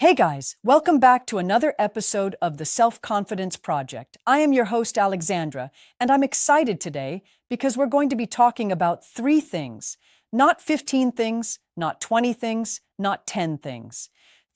Hey guys, welcome back to another episode of the Self-Confidence Project. I am your host, Alexandra, and I'm excited today because we're going to be talking about 3 things. Not 15 things, not 20 things, not 10 things.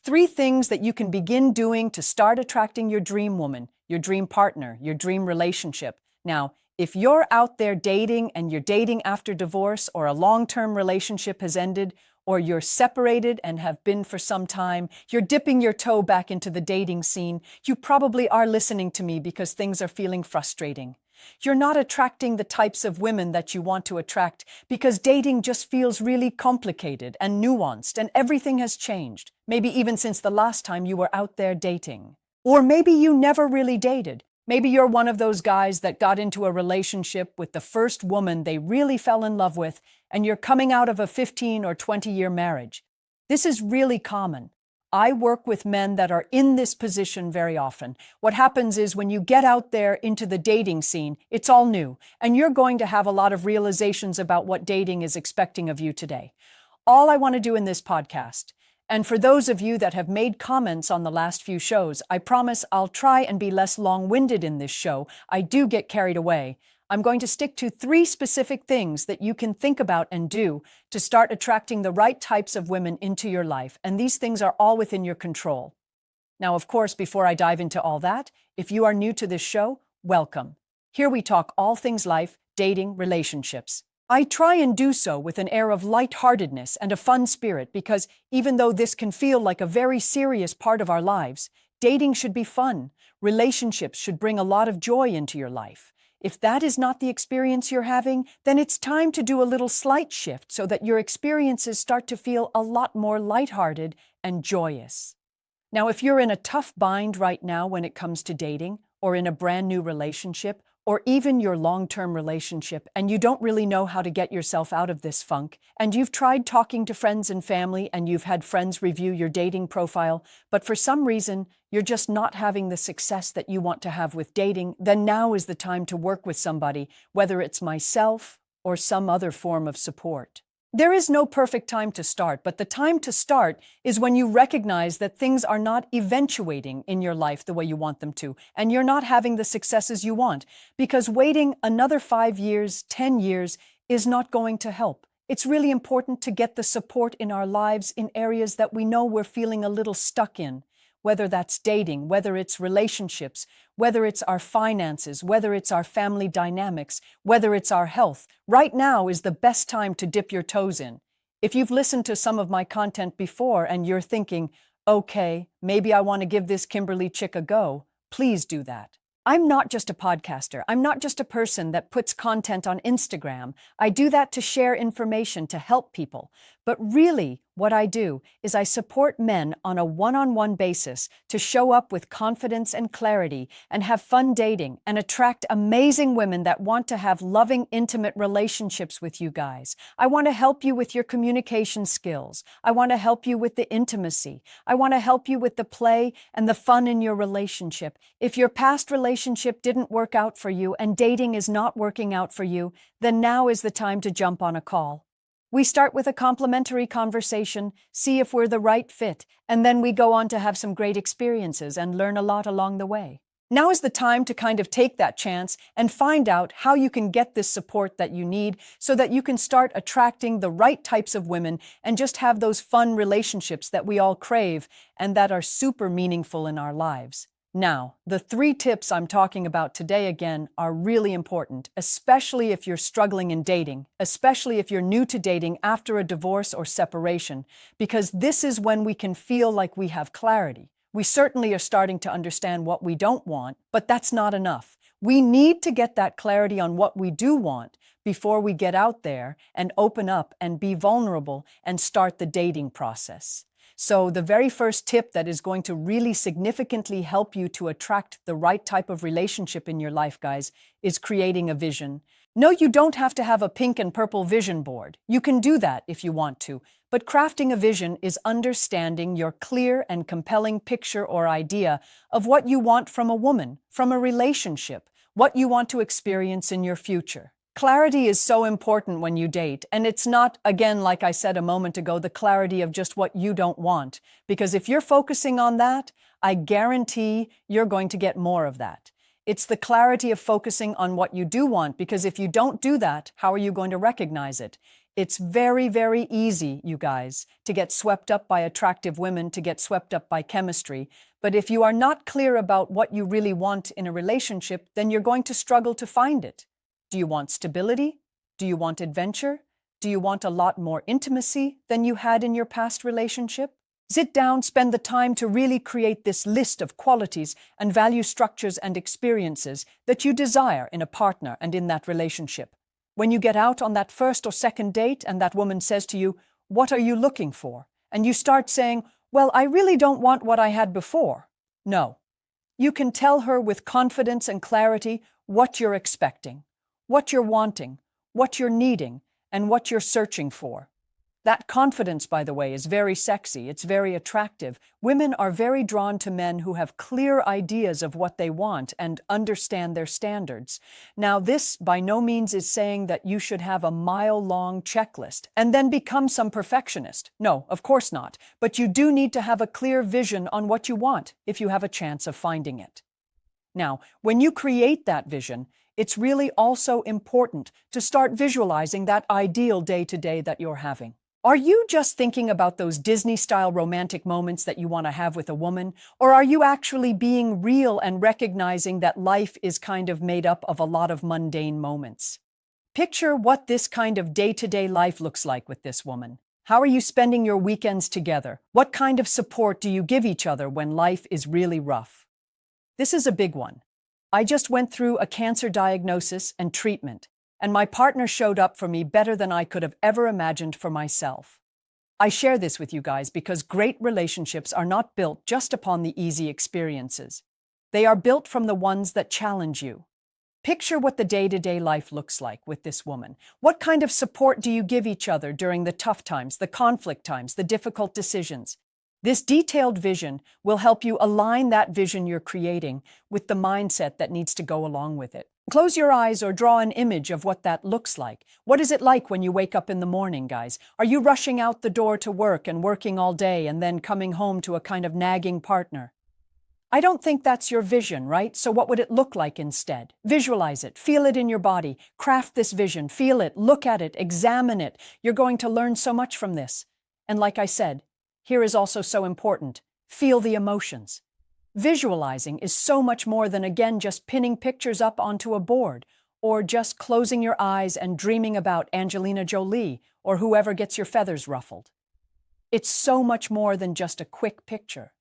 3 things that you can begin doing to start attracting your dream woman, your dream partner, your dream relationship. Now, if you're out there dating and you're dating after divorce or a long-term relationship has ended, or you're separated and have been for some time, you're dipping your toe back into the dating scene, you probably are listening to me because things are feeling frustrating. You're not attracting the types of women that you want to attract because dating just feels really complicated and nuanced and everything has changed, maybe even since the last time you were out there dating. Or maybe you never really dated. Maybe you're one of those guys that got into a relationship with the first woman they really fell in love with, and you're coming out of a 15 or 20-year marriage. This is really common. I work with men that are in this position very often. What happens is when you get out there into the dating scene, it's all new, and you're going to have a lot of realizations about what dating is expecting of you today. All I want to do in this podcast, and for those of you that have made comments on the last few shows, I promise I'll try and be less long-winded in this show. I do get carried away. I'm going to stick to 3 specific things that you can think about and do to start attracting the right types of women into your life, and these things are all within your control. Now, of course, before I dive into all that, if you are new to this show, welcome. Here we talk all things life, dating, relationships. I try and do so with an air of lightheartedness and a fun spirit because even though this can feel like a very serious part of our lives, dating should be fun. Relationships should bring a lot of joy into your life. If that is not the experience you're having, then it's time to do a little slight shift so that your experiences start to feel a lot more lighthearted and joyous. Now, if you're in a tough bind right now when it comes to dating, or in a brand new relationship, or even your long-term relationship, and you don't really know how to get yourself out of this funk, and you've tried talking to friends and family, and you've had friends review your dating profile, but for some reason, you're just not having the success that you want to have with dating, then now is the time to work with somebody, whether it's myself or some other form of support. There is no perfect time to start, but the time to start is when you recognize that things are not eventuating in your life the way you want them to, and you're not having the successes you want, because waiting another 5 years, 10 years is not going to help. It's really important to get the support in our lives in areas that we know we're feeling a little stuck in, whether that's dating, whether it's relationships, whether it's our finances, whether it's our family dynamics, whether it's our health. Right now is the best time to dip your toes in. If you've listened to some of my content before and you're thinking, okay, maybe I want to give this Kimberly chick a go, please do that. I'm not just a podcaster. I'm not just a person that puts content on Instagram. I do that to share information, to help people. But really, what I do is I support men on a one-on-one basis to show up with confidence and clarity and have fun dating and attract amazing women that want to have loving, intimate relationships with you guys. I want to help you with your communication skills. I want to help you with the intimacy. I want to help you with the play and the fun in your relationship. If your past relationship didn't work out for you and dating is not working out for you, then now is the time to jump on a call. We start with a complimentary conversation, see if we're the right fit, and then we go on to have some great experiences and learn a lot along the way. Now is the time to kind of take that chance and find out how you can get this support that you need so that you can start attracting the right types of women and just have those fun relationships that we all crave and that are super meaningful in our lives. Now, the 3 tips I'm talking about today again are really important, especially if you're struggling in dating, especially if you're new to dating after a divorce or separation, because this is when we can feel like we have clarity. We certainly are starting to understand what we don't want, but that's not enough. We need to get that clarity on what we do want before we get out there and open up and be vulnerable and start the dating process. So the very first tip that is going to really significantly help you to attract the right type of relationship in your life, guys, is creating a vision. No, you don't have to have a pink and purple vision board. You can do that if you want to. But crafting a vision is understanding your clear and compelling picture or idea of what you want from a woman, from a relationship, what you want to experience in your future. Clarity is so important when you date, and it's not, again, like I said a moment ago, the clarity of just what you don't want. Because if you're focusing on that, I guarantee you're going to get more of that. It's the clarity of focusing on what you do want, because if you don't do that, how are you going to recognize it? It's very, very easy, you guys, to get swept up by attractive women, to get swept up by chemistry. But if you are not clear about what you really want in a relationship, then you're going to struggle to find it. Do you want stability? Do you want adventure? Do you want a lot more intimacy than you had in your past relationship? Sit down, spend the time to really create this list of qualities and value structures and experiences that you desire in a partner and in that relationship. When you get out on that first or second date and that woman says to you, "What are you looking for?" and you start saying, "Well, I really don't want what I had before." No. You can tell her with confidence and clarity what you're expecting, what you're wanting, what you're needing, and what you're searching for. That confidence, by the way, is very sexy. It's very attractive. Women are very drawn to men who have clear ideas of what they want and understand their standards. Now, this by no means is saying that you should have a mile-long checklist and then become some perfectionist. No, of course not. But you do need to have a clear vision on what you want if you have a chance of finding it. Now, when you create that vision, it's really also important to start visualizing that ideal day-to-day that you're having. Are you just thinking about those Disney-style romantic moments that you want to have with a woman, or are you actually being real and recognizing that life is kind of made up of a lot of mundane moments? Picture what this kind of day-to-day life looks like with this woman. How are you spending your weekends together? What kind of support do you give each other when life is really rough? This is a big one. I just went through a cancer diagnosis and treatment, and my partner showed up for me better than I could have ever imagined for myself. I share this with you guys because great relationships are not built just upon the easy experiences. They are built from the ones that challenge you. Picture what the day-to-day life looks like with this woman. What kind of support do you give each other during the tough times, the conflict times, the difficult decisions? This detailed vision will help you align that vision you're creating with the mindset that needs to go along with it. Close your eyes or draw an image of what that looks like. What is it like when you wake up in the morning, guys? Are you rushing out the door to work and working all day and then coming home to a kind of nagging partner? I don't think that's your vision, right? So what would it look like instead? Visualize it, feel it in your body, craft this vision, feel it, look at it, examine it. You're going to learn so much from this. And like I said, here is also so important. Feel the emotions. Visualizing is so much more than, again, just pinning pictures up onto a board or just closing your eyes and dreaming about Angelina Jolie or whoever gets your feathers ruffled. It's so much more than just a quick picture.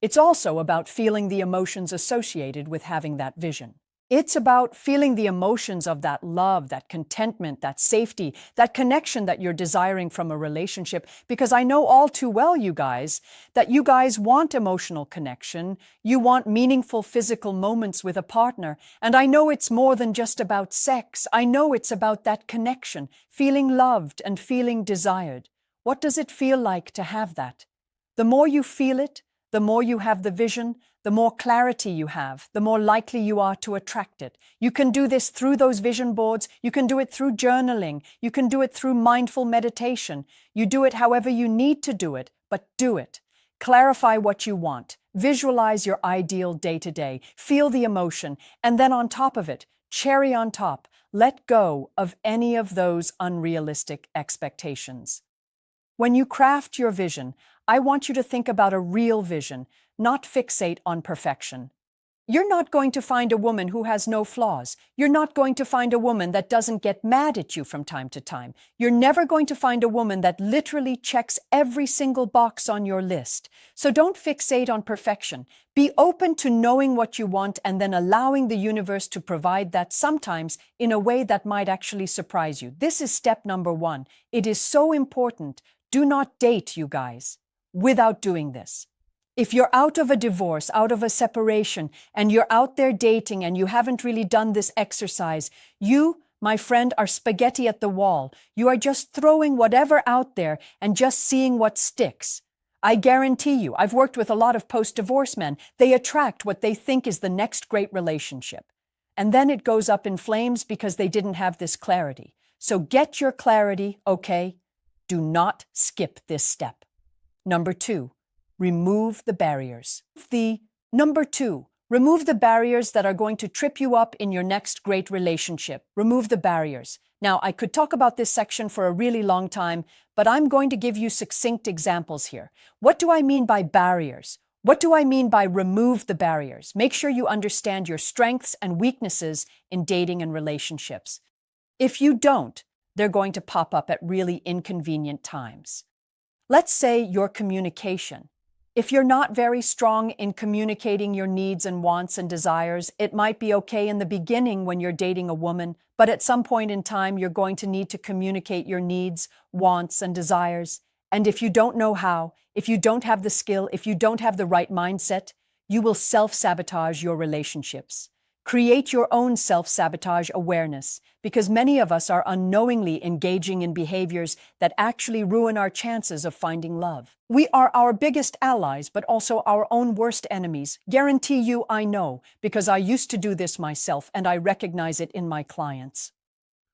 It's also about feeling the emotions associated with having that vision. It's about feeling the emotions of that love, that contentment, that safety, that connection that you're desiring from a relationship. Because I know all too well, you guys, that you guys want emotional connection. You want meaningful physical moments with a partner. And I know it's more than just about sex. I know it's about that connection, feeling loved and feeling desired. What does it feel like to have that? The more you feel it, the more you have the vision, the more clarity you have, the more likely you are to attract it. You can do this through those vision boards. You can do it through journaling. You can do it through mindful meditation. You do it however you need to do it, but do it. Clarify what you want. Visualize your ideal day-to-day. Feel the emotion. And then on top of it, cherry on top, let go of any of those unrealistic expectations. When you craft your vision, I want you to think about a real vision, not fixate on perfection. You're not going to find a woman who has no flaws. You're not going to find a woman that doesn't get mad at you from time to time. You're never going to find a woman that literally checks every single box on your list. So don't fixate on perfection. Be open to knowing what you want and then allowing the universe to provide that sometimes in a way that might actually surprise you. This is step number 1. It is so important. Do not date, you guys, without doing this. If you're out of a divorce, out of a separation, and you're out there dating and you haven't really done this exercise, you, my friend, are spaghetti at the wall. You are just throwing whatever out there and just seeing what sticks. I guarantee you, I've worked with a lot of post-divorce men. They attract what they think is the next great relationship. And then it goes up in flames because they didn't have this clarity. So get your clarity, okay? Do not skip this step. Number 2, remove the barriers. Number 2, remove the barriers that are going to trip you up in your next great relationship. Remove the barriers. Now, I could talk about this section for a really long time, but I'm going to give you succinct examples here. What do I mean by barriers? What do I mean by remove the barriers? Make sure you understand your strengths and weaknesses in dating and relationships. If you don't, they're going to pop up at really inconvenient times. Let's say your communication. If you're not very strong in communicating your needs and wants and desires, it might be okay in the beginning when you're dating a woman, but at some point in time, you're going to need to communicate your needs, wants, and desires. And if you don't know how, if you don't have the skill, if you don't have the right mindset, you will self-sabotage your relationships. Create your own self-sabotage awareness, because many of us are unknowingly engaging in behaviors that actually ruin our chances of finding love. We are our biggest allies, but also our own worst enemies. Guarantee you I know, because I used to do this myself and I recognize it in my clients.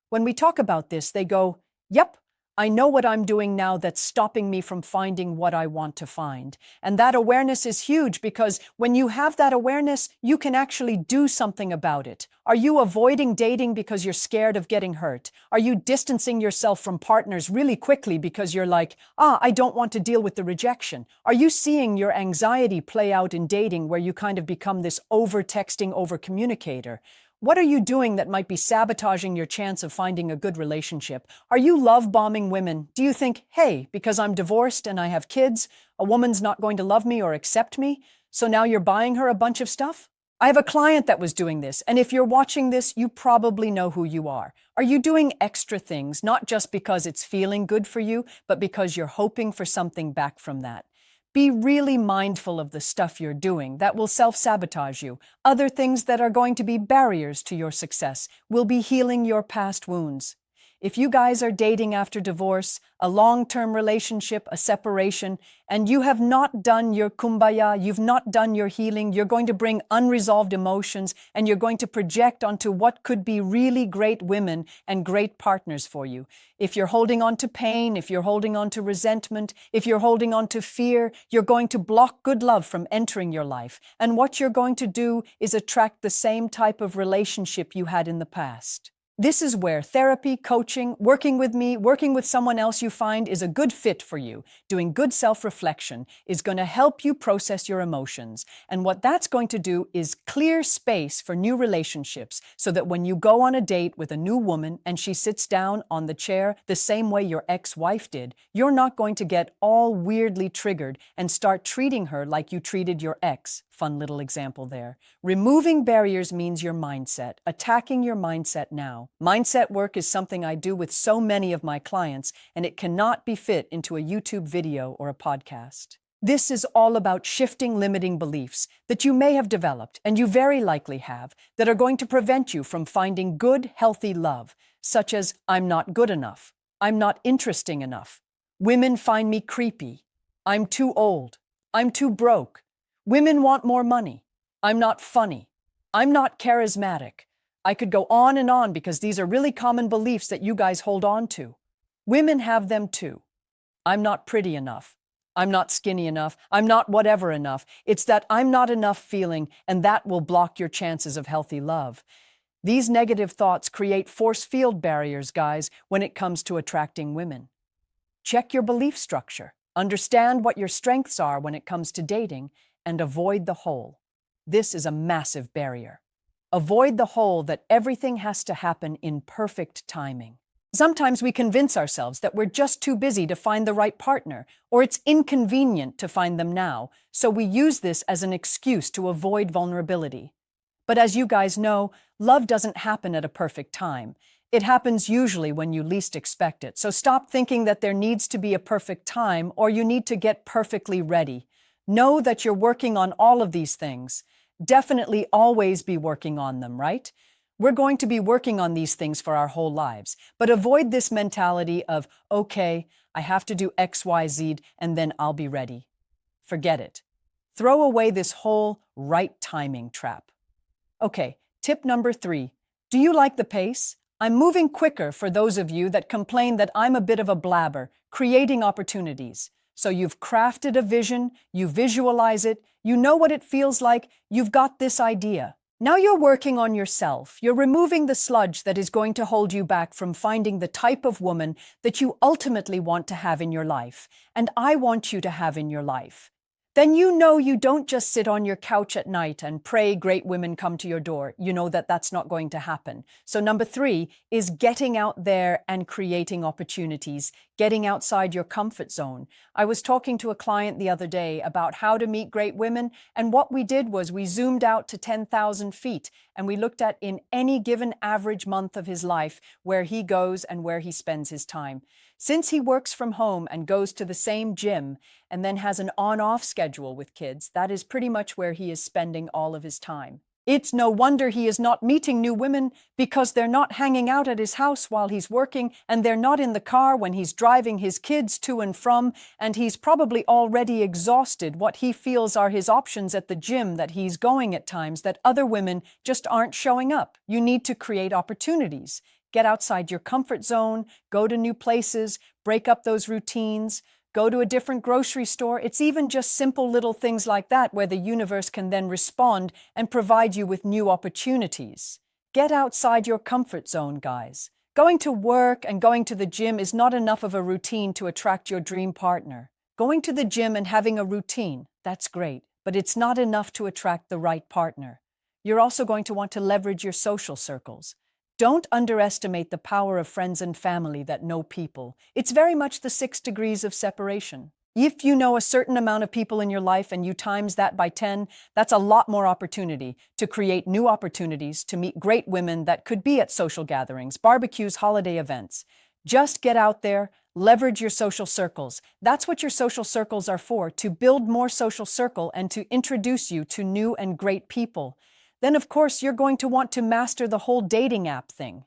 When we talk about this, they go, "Yep, I know what I'm doing now that's stopping me from finding what I want to find." And that awareness is huge because when you have that awareness, you can actually do something about it. Are you avoiding dating because you're scared of getting hurt? Are you distancing yourself from partners really quickly because you're like, I don't want to deal with the rejection? Are you seeing your anxiety play out in dating where you kind of become this over-texting, over-communicator? What are you doing that might be sabotaging your chance of finding a good relationship? Are you love-bombing women? Do you think, hey, because I'm divorced and I have kids, a woman's not going to love me or accept me, so now you're buying her a bunch of stuff? I have a client that was doing this, and if you're watching this, you probably know who you are. Are you doing extra things, not just because it's feeling good for you, but because you're hoping for something back from that? Be really mindful of the stuff you're doing that will self-sabotage you. Other things that are going to be barriers to your success will be healing your past wounds. If you guys are dating after divorce, a long-term relationship, a separation, and you have not done your kumbaya, you've not done your healing, you're going to bring unresolved emotions and you're going to project onto what could be really great women and great partners for you. If you're holding on to pain, if you're holding on to resentment, if you're holding on to fear, you're going to block good love from entering your life. And what you're going to do is attract the same type of relationship you had in the past. This is where therapy, coaching, working with me, working with someone else you find is a good fit for you. Doing good self-reflection is going to help you process your emotions. And what that's going to do is clear space for new relationships so that when you go on a date with a new woman and she sits down on the chair the same way your ex-wife did, you're not going to get all weirdly triggered and start treating her like you treated your ex. Fun little example there. Removing barriers means your mindset, attacking your mindset now. Mindset work is something I do with so many of my clients, and it cannot be fit into a YouTube video or a podcast. This is all about shifting limiting beliefs that you may have developed, and you very likely have, that are going to prevent you from finding good, healthy love, such as, I'm not good enough, I'm not interesting enough, women find me creepy, I'm too old, I'm too broke, women want more money, I'm not funny, I'm not charismatic. I could go on and on because these are really common beliefs that you guys hold on to. Women have them too. I'm not pretty enough. I'm not skinny enough. I'm not whatever enough. It's that I'm not enough feeling, and that will block your chances of healthy love. These negative thoughts create force field barriers, guys, when it comes to attracting women. Check your belief structure. Understand what your strengths are when it comes to dating, and avoid the hole. This is a massive barrier. Avoid the hole that everything has to happen in perfect timing. Sometimes we convince ourselves that we're just too busy to find the right partner, or it's inconvenient to find them now, so we use this as an excuse to avoid vulnerability. But as you guys know, love doesn't happen at a perfect time. It happens usually when you least expect it, so stop thinking that there needs to be a perfect time or you need to get perfectly ready. Know that you're working on all of these things. Definitely always be working on them, right? We're going to be working on these things for our whole lives, but avoid this mentality of, okay, I have to do X, Y, Z, and then I'll be ready. Forget it. Throw away this whole right timing trap. Okay, tip number 3. Do you like the pace? I'm moving quicker for those of you that complain that I'm a bit of a blabber, creating opportunities. So you've crafted a vision, you visualize it, you know what it feels like, you've got this idea. Now you're working on yourself. You're removing the sludge that is going to hold you back from finding the type of woman that you ultimately want to have in your life, and I want you to have in your life. Then you know you don't just sit on your couch at night and pray great women come to your door. You know that that's not going to happen. So number 3 is getting out there and creating opportunities, getting outside your comfort zone. I was talking to a client the other day about how to meet great women, and what we did was we zoomed out to 10,000 feet and we looked at in any given average month of his life where he goes and where he spends his time. Since he works from home and goes to the same gym and then has an on-off schedule with kids, that is pretty much where he is spending all of his time. It's no wonder he is not meeting new women, because they're not hanging out at his house while he's working, and they're not in the car when he's driving his kids to and from, and he's probably already exhausted what he feels are his options at the gym that he's going at times that other women just aren't showing up. You need to create opportunities. Get outside your comfort zone, go to new places, break up those routines, go to a different grocery store. It's even just simple little things like that where the universe can then respond and provide you with new opportunities. Get outside your comfort zone, guys. Going to work and going to the gym is not enough of a routine to attract your dream partner. Going to the gym and having a routine, that's great, but it's not enough to attract the right partner. You're also going to want to leverage your social circles. Don't underestimate the power of friends and family that know people. It's very much the 6 degrees of separation. If you know a certain amount of people in your life and you times that by 10, that's a lot more opportunity to create new opportunities to meet great women that could be at social gatherings, barbecues, holiday events. Just get out there, leverage your social circles. That's what your social circles are for, to build more social circle and to introduce you to new and great people. Then, of course, you're going to want to master the whole dating app thing.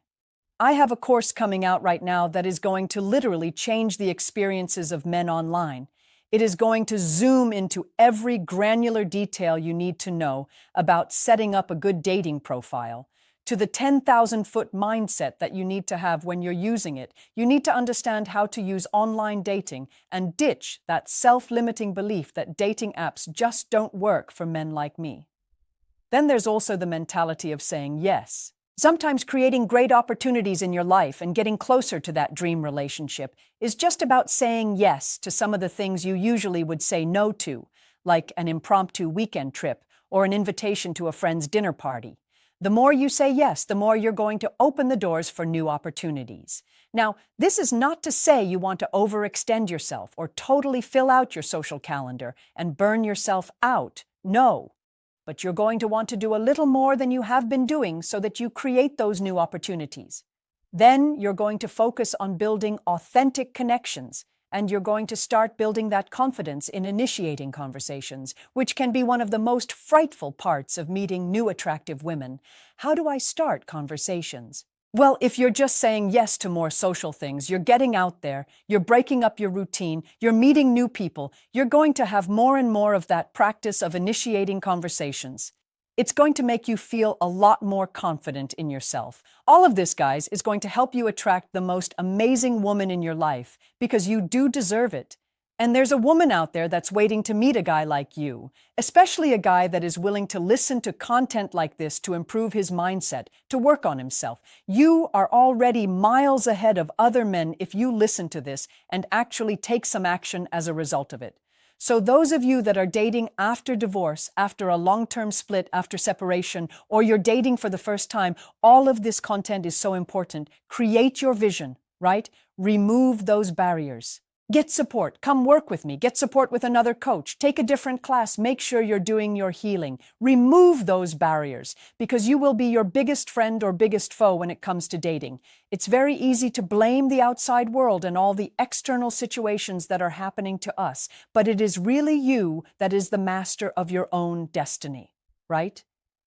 I have a course coming out right now that is going to literally change the experiences of men online. It is going to zoom into every granular detail you need to know about setting up a good dating profile, to the 10,000-foot mindset that you need to have when you're using it. You need to understand how to use online dating and ditch that self-limiting belief that dating apps just don't work for men like me. Then there's also the mentality of saying yes. Sometimes creating great opportunities in your life and getting closer to that dream relationship is just about saying yes to some of the things you usually would say no to, like an impromptu weekend trip or an invitation to a friend's dinner party. The more you say yes, the more you're going to open the doors for new opportunities. Now, this is not to say you want to overextend yourself or totally fill out your social calendar and burn yourself out. No. But you're going to want to do a little more than you have been doing so that you create those new opportunities. Then you're going to focus on building authentic connections, and you're going to start building that confidence in initiating conversations, which can be one of the most frightful parts of meeting new attractive women. How do I start conversations? Well, if you're just saying yes to more social things, you're getting out there, you're breaking up your routine, you're meeting new people, you're going to have more and more of that practice of initiating conversations. It's going to make you feel a lot more confident in yourself. All of this, guys, is going to help you attract the most amazing woman in your life, because you do deserve it. And there's a woman out there that's waiting to meet a guy like you, especially a guy that is willing to listen to content like this to improve his mindset, to work on himself. You are already miles ahead of other men if you listen to this and actually take some action as a result of it. So those of you that are dating after divorce, after a long-term split, after separation, or you're dating for the first time, all of this content is so important. Create your vision, right? Remove those barriers. Get support. Come work with me. Get support with another coach. Take a different class. Make sure you're doing your healing. Remove those barriers, because you will be your biggest friend or biggest foe when it comes to dating. It's very easy to blame the outside world and all the external situations that are happening to us, but it is really you that is the master of your own destiny, right?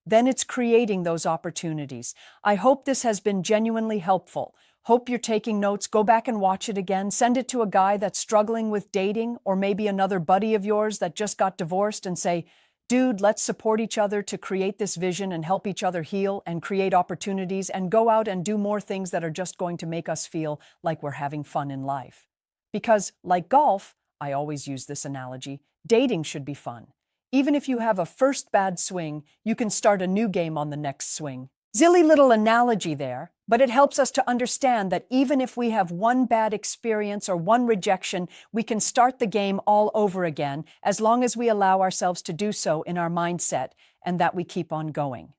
Then it's creating those opportunities. I hope this has been genuinely helpful. Hope you're taking notes. Go back and watch it again. Send it to a guy that's struggling with dating, or maybe another buddy of yours that just got divorced, and say, Dude, let's support each other to create this vision and help each other heal and create opportunities and go out and do more things that are just going to make us feel like we're having fun in life. Because, like golf, I always use this analogy, dating should be fun. Even if you have a first bad swing, you can start a new game on the next swing. Silly little analogy there, but it helps us to understand that even if we have one bad experience or one rejection, we can start the game all over again as long as we allow ourselves to do so in our mindset and that we keep on going.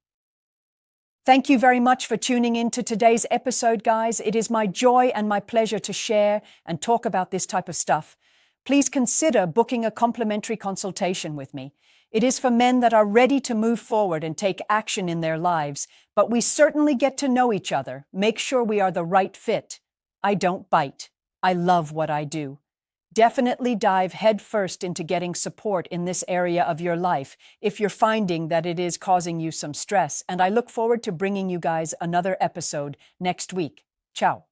Thank you very much for tuning in to today's episode, guys. It is my joy and my pleasure to share and talk about this type of stuff. Please consider booking a complimentary consultation with me. It is for men that are ready to move forward and take action in their lives, but we certainly get to know each other, make sure we are the right fit. I don't bite. I love what I do. Definitely dive headfirst into getting support in this area of your life if you're finding that it is causing you some stress, and I look forward to bringing you guys another episode next week. Ciao.